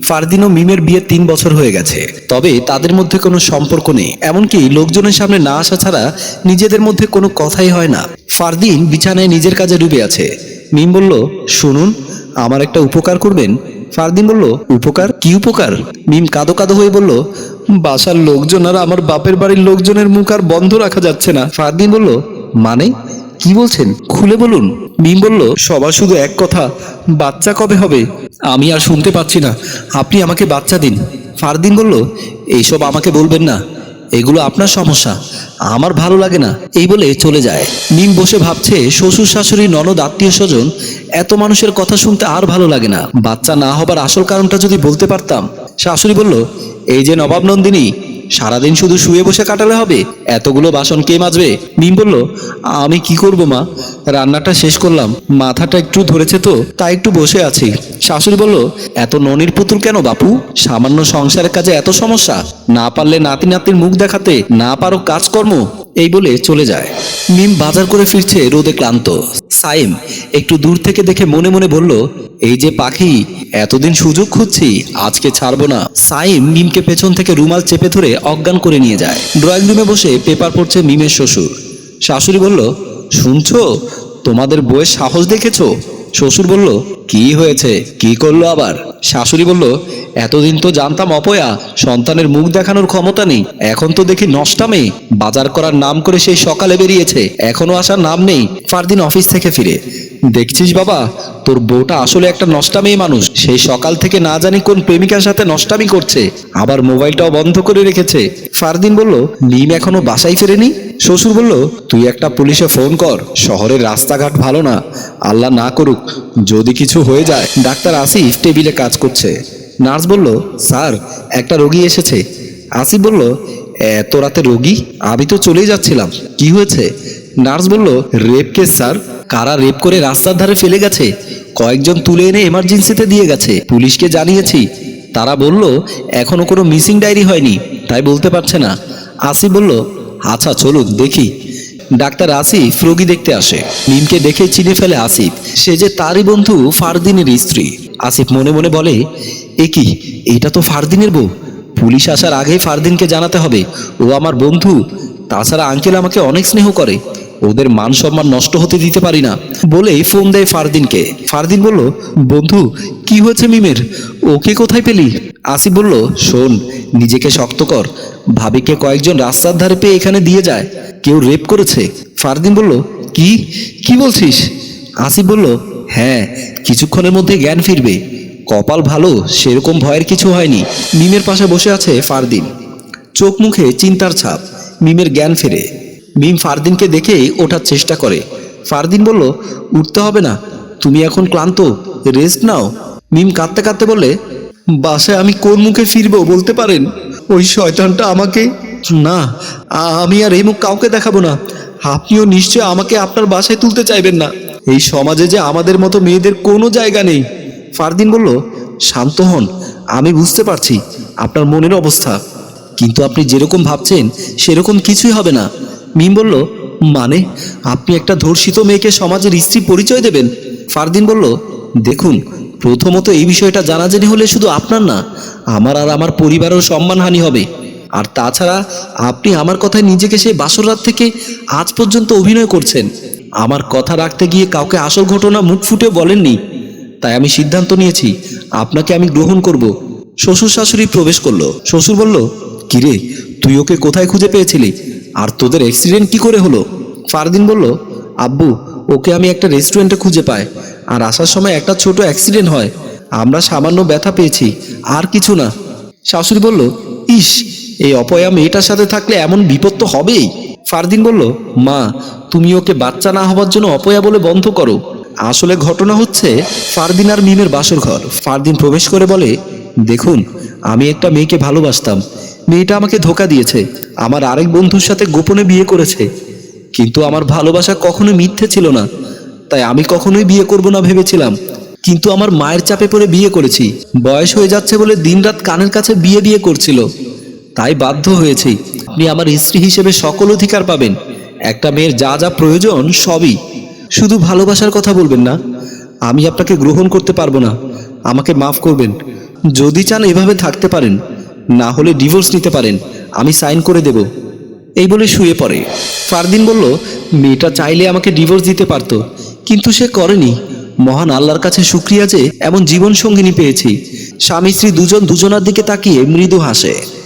ফারদিন ও মিমের বিয়ে 3 বছর হয়ে গেছে, তবে তাদের মধ্যে কোনো সম্পর্ক নেই। এমনকি লোকজনের সামনে না আসা ছাড়া নিজেদের মধ্যে কোনো কথাই হয় না। ফারদিন বিছানায় নিজের কাজে ডুবে আছে। মিম বলল, শুনুন, আমার একটা উপকার করবেন? ফারদিন বলল, উপকার? কি উপকার? মিম কাঁদো কাঁদো হয়ে বলল, বাসার লোকজন আর আমার বাপের বাড়ির লোকজনের মুখ আর বন্ধ রাখা যাচ্ছে না। ফারদিন বলল, মানে কি বলছেন, খুলে বলুন। মিম বলল, সবার শুধু এক কথা, বাচ্চা কবে হবে? আমি আর শুনতে পাচ্ছি না, আপনি আমাকে বাচ্চা দিন। ফারদিন বলল, এইসব আমাকে বলবেন না, এগুলো আপনার সমস্যা, আমার ভালো লাগে না। এই বলে চলে যায়। মিম বসে ভাবছে, শ্বশুর শাশুড়ি ননদ আত্মীয় স্বজন, এত মানুষের কথা শুনতে আর ভালো লাগে না। বাচ্চা না হবার আসল কারণটা যদি বলতে পারতাম। শাশুড়ি বলল, এই যে নবাব নন্দিনী, সারাদিন শুধু শুয়ে বসে কাটালে হবে? এতগুলো বাসন কে মাজবে? মিম বলল, আমি কি করব মা, রান্নাটা শেষ করলাম, মাথাটা একটু ধরেছে তো তাই একটু বসে আছি। শাশুড়ি বলল, এত ননির পুতুল কেন বাপু? সামান্য সংসারের কাজে এত সমস্যা? না পারলে নাতি নাতির মুখ দেখাতে, না পারো কাজকর্ম? এই বলে চলে যায়। মিম বাজার করে ফিরছে রোদে ক্লান্ত। সাইম একটু দূর থেকে দেখে মনে মনে বলল, এই যে পাখি, এতদিন সুযোগ খুঁজছি, আজকে ছাড়বো না। সাইম মিমকে পেছন থেকে রুমাল চেপে ধরে অজ্ঞান করে নিয়ে যায়। ড্রয়িং রুমে বসে পেপার পড়ছে মিমের শ্বশুর। শাশুড়ি বলল, শুনছো, তোমাদের বউয়ের সাহস দেখেছো? শ্বশুর বলল, কি হয়েছে, কি করলো আবার? শাশুড়ি বলল, এতদিন তো জানতাম অপয়া, সন্তানের মুখ দেখানোর ক্ষমতা নেই, এখন তো দেখি নষ্টা মেয়ে। বাজার করার নাম করে সেই সকালে বেরিয়েছে, এখনো আসার নাম নেই। ফারদিন অফিস থেকে ফিরে, দেখছিস বাবা, তোর বউটা আসলে একটা নষ্টা মেয়ে মানুষ। সেই সকাল থেকে না জানি কোন প্রেমিকার সাথে নষ্টামি করছে, আবার মোবাইলটাও বন্ধ করে রেখেছে। ফারদিন বলল, মিম এখনো বাসায় ফেরেনি? শ্বশুর বলল, তুই একটা পুলিশে ফোন কর, শহরের রাস্তাঘাট ভালো না, আল্লাহ না করুক যদি কিছু হয়ে যায়। ডাক্তার আসিফ টেবিলে কাজ করছে। নার্স বলল, স্যার, একটা রোগী এসেছে। আসিফ বলল, এত রাতে রোগী? আমি তো চলেই যাচ্ছিলাম, কি হয়েছে? নার্স বলল, রেপ কেস স্যার, কারা রেপ করে রাস্তার ধারে ফেলে গেছে, কয়েকজন তুলে এনে এমার্জেন্সিতে দিয়ে গেছে, পুলিশকে জানিয়েছি, তারা বলল এখনো কোনো মিসিং ডায়েরি হয়নি, তাই বলতে পারছে না। আসিফ বলল, আচ্ছা চলুন দেখি। ডাক্তার আসিফ রোগী দেখতে আসে। মিমকে দেখে চিনে ফেলে আসিফ, সে যে তারই বন্ধু ফারদিনের স্ত্রী। আসিফ মনে মনে বলে, এ কি, এটা তো ফারদিনের বউ। পুলিশ আসার আগেই ফারদিনকে জানাতে হবে ও আমার বন্ধু। তাছাড়া আঙ্কেল আমাকে অনেক স্নেহ করে, ওদের মান সম্মান নষ্ট হতে দিতে পারি না বলেই ফোন দেয় ফারদিনকে। ফারদিন বলল, বন্ধু, কি হয়েছে মিমের, ওকে কোথায় পেলি? আসিফ বলল, শোন, নিজেকে শক্ত কর, ভাবিকে কয়েকজন রাস্তার ধারে পেয়ে এখানে দিয়ে যায়, কেউ রেপ করেছে। ফারদিন বলল, কি কি বলছিস? আসিফ বলল, হ্যাঁ, কিছুক্ষণের মধ্যে জ্ঞান ফিরবে, কপাল ভালো, সেরকম ভয়ের কিছু হয়নি। মিমের পাশে বসে আছে ফারদিন, চোখ মুখে চিন্তার ছাপ। মিমের জ্ঞান ফেরে। মিম ফারদিনকে দেখেই ওঠার চেষ্টা করে। ফারদিন বলল, উঠতে হবে না, তুমি এখন ক্লান্ত, রেস্ট নাও। মিম কাঁদতে কাঁদতে বললে, বাসায় আমি কোন মুখে ফিরবো বলতে পারেন? ওই শয়তানটা আমাকে, না, আমি আর এই মুখ কাউকে দেখাবো না। আপনিও নিশ্চয় আমাকে আপনার বাসায় তুলতে চাইবেন না। এই সমাজে যে আমাদের মতো মেয়েদের কোনো জায়গা নেই। ফারদিন বলল, শান্ত হন, আমি বুঝতে পারছি আপনার মনের অবস্থা, কিন্তু আপনি যেরকম ভাবছেন সেরকম কিছুই হবে না। মিম বলল, মানে আপনি একটা ধর্ষিত মেয়েকে সমাজের স্ত্রী পরিচয় দেবেন? ফারদিন বলল, দেখুন, প্রথমত এই বিষয়টা জানাজানি হলে শুধু আপনার না, আমার আর আমার পরিবারেরও সম্মানহানি হবে। আর তাছাড়া আপনি আমার কথায় নিজেকে সেই বাসর রাত থেকে আজ পর্যন্ত অভিনয় করছেন। আমার কথা রাখতে গিয়ে কাউকে আসল ঘটনা মুখ ফুটে বলেননি, তাই আমি সিদ্ধান্ত নিয়েছি আপনাকে আমি গ্রহণ করব। শ্বশুর শাশুড়ি প্রবেশ করলো। শ্বশুর বলল, কিরে, তুই ওকে কোথায় খুঁজে পেয়েছিলি, আর তোদের অ্যাক্সিডেন্ট কি করে হলো? ফারদিন বলল, আব্বু, ওকে আমি একটা রেস্টুরেন্টে খুঁজে পাই, আর আসার সময় একটা ছোট অ্যাক্সিডেন্ট হয়, আমরা সামান্য ব্যথা পেয়েছি, আর কিছু না। শাশুড়ি বলল, ইস, এই অপয়া মেয়েটার সাথে থাকলে এমন বিপদ তো হবেই। ফারদিন বলল, মা, তুমি ওকে বাচ্চা না হওয়ার জন্য অপয়া বলে বন্ধ করো। আসলে ঘটনা হচ্ছে ফারদিন আর মিমের বাসর ঘর। ফারদিন প্রবেশ করে বলে, দেখুন, আমি একটা মেয়েকে ভালোবাসতাম, মেয়েটা আমাকে ধোঁকা দিয়েছে, আমার আরেক বন্ধুর সাথে গোপনে বিয়ে করেছে, কিন্তু আমার ভালোবাসা কখনো মিথ্যে ছিল না, তাই আমি কখনোই বিয়ে করব না ভেবেছিলাম, কিন্তু আমার মায়ের চাপে পড়ে বিয়ে করেছি। বয়স হয়ে যাচ্ছে বলে দিনরাত কানের কাছে বিয়ে বিয়ে করছিল, তাই বাধ্য হয়েছি। আপনি আমার স্ত্রী হিসেবে সকল অধিকার পাবেন, একটা মেয়ের যা যা প্রয়োজন সবই, শুধু ভালোবাসার কথা বলবেন না। আমি আপনাকে গ্রহণ করতে পারবো না, আমাকে মাফ করবেন, যদি চান এভাবে থাকতে পারেন, না হলে ডিভোর্স নিতে পারেন, আমি সাইন করে দেব। এই বলে শুয়ে পড়ে। ফারদিন বলল, মেয়েটা চাইলে আমাকে ডিভোর্স দিতে পারত, কিন্তু সে করেনি। মহান আল্লাহর কাছে শুকরিয়া যে এমন জীবন সঙ্গিনী পেয়েছি। স্বামী স্ত্রী দুজন দুজনার দিকে তাকিয়ে মৃদু হাসে।